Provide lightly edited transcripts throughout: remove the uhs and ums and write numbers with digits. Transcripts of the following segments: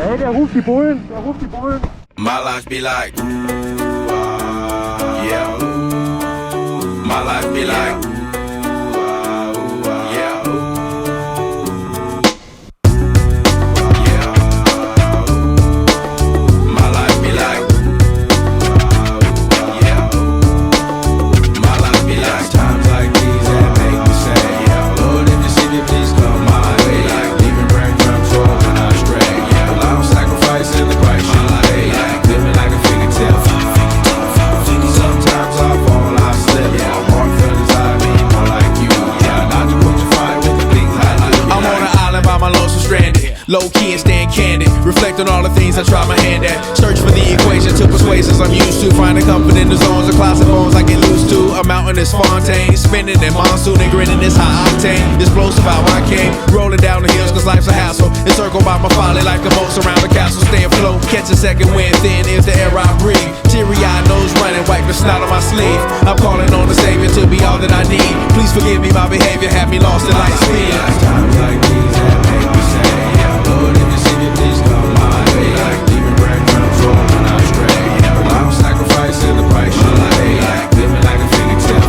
Ey, der ruft die Bullen, der ruft die Bullen. My life be like, ooh, yeah, ooh. My life be like, ooh, yeah, ooh. Yeah, ooh. My life be like, yeah, ooh. My life be like times like these that make me say, yeah, Lord, if you see me, please come my way. Like leaving breadcrumbs all when I stray. Yeah, a lot of sacrifice in the price you pay. Like living like a fingertip. Sometimes I fall, I slip. Yeah, more feelings I mean, more like you. Yeah, not to put your fire with the things I like. I'm on an island by my lonesome stranded, low key and staying candid, reflect on all the things I try my hand at. Search for the equation to persuasions I'm used to, finding comfort in the zones of closet bones I get loose to. A mountain is Fontaine, spinning in monsoon and grinning is high octane. Explosive how I came, rolling down the hills cause life's a hassle. Encircled by my folly like a moat around the castle. Stay afloat, catch a second wind, thin is the air I breathe. Teary-eyed nose running, wipe the snot on my sleeve. I'm calling on the Savior to be all that I need. Please forgive me, my behavior had me lost in light speed. Times like these that make me say, yeah, Lord, if you see me, please come my way. Like leaving breadcrumbs all when I stray. Yeah, a lot of sacrifice in the price you pay. Like living like a fingertip.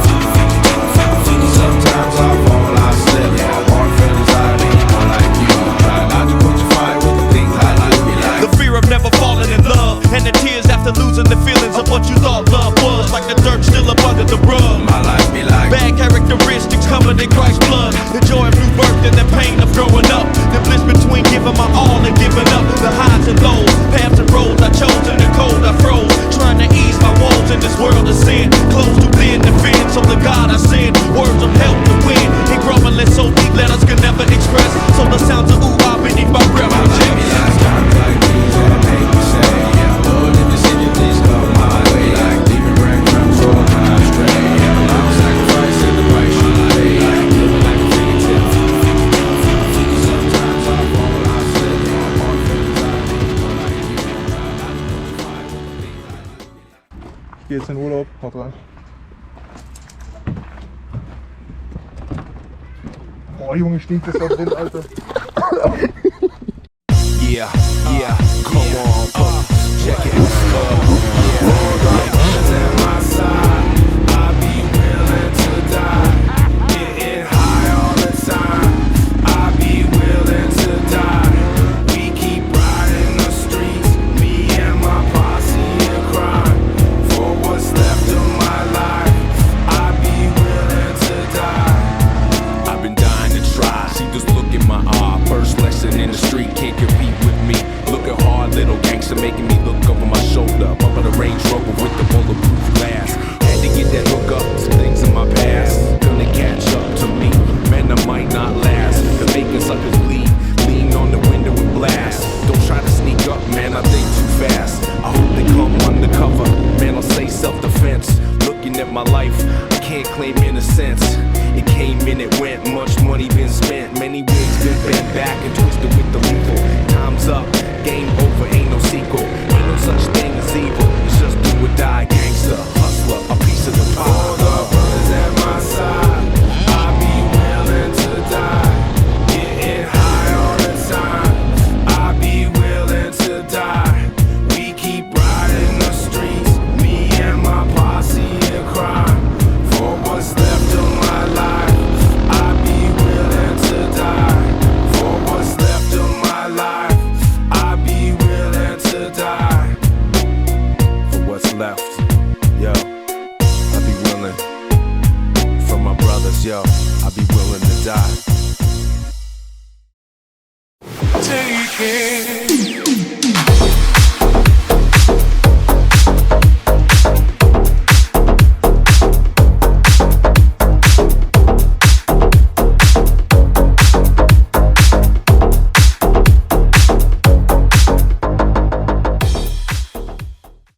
Sometimes I fall, I slip. Yeah, more feelings I mean, more like you. Try not to put your fire with the things I like. Be like the fear of never falling in love, and the tears after losing the feelings of what you thought love was. Like the dirt still up under the rug. my life be like. Bad characteristics covered in Christ's blood. The joy of new birth and the pain of growing up. The bliss between giving my all and giving up. The highs and lows, paths and roads I chose. In the cold I froze, trying to ease my woes in this world of sin. Close to thin to fin, so the God I send words of help to win. He grumbling so deep letters can never express. So the sounds of ooh ah beneath my breath reject. Times like these that make me say, yeah, Lord, if you see me, please come my way. Like leaving breadcrumbs all when I stray. Yeah, a lot of sacrifice in the price you pay. Like living like a fingertip. Sometimes I fall, I slip. Yeah, more feelings I need, more like you. Try not to put your fire with the things I like. Ich geh jetzt in Urlaub, haut rein. Boah, Junge, stinkt das da drin, Alter. Yeah, yeah, come on, check it. In the street, can't compete with me. Looking hard, little gangster making me look over my shoulder. Up on the Range Rover with the bulletproof glass. Had to get that hook up, some things in my past gonna catch up to me. Man, I might not last. The making suckers bleed, lean on the window and blast. Don't try to sneak up, man, I think too fast. I hope they come undercover, man, I'll say self-defense. Looking at my life, I can't claim innocence. It came and it went, much money been spent. Many wigs been bent back and twisted with the lethal. Time's up, game over, ain't no sequel. Ain't no such thing as evil, it's just do or die. Gangster, hustler, a piece of the pie. All the brothers at my side, I'd be willing to die. Getting high all the time, I'd be willing to die. We keep riding the streets, me and my posse in crime. For what's left of my life, I'd be willing to die. For what's left of my life, I'd be willing to die. For what's left, yo, I'd be willing. For my brothers, yo, I'd be willing to die. Take it.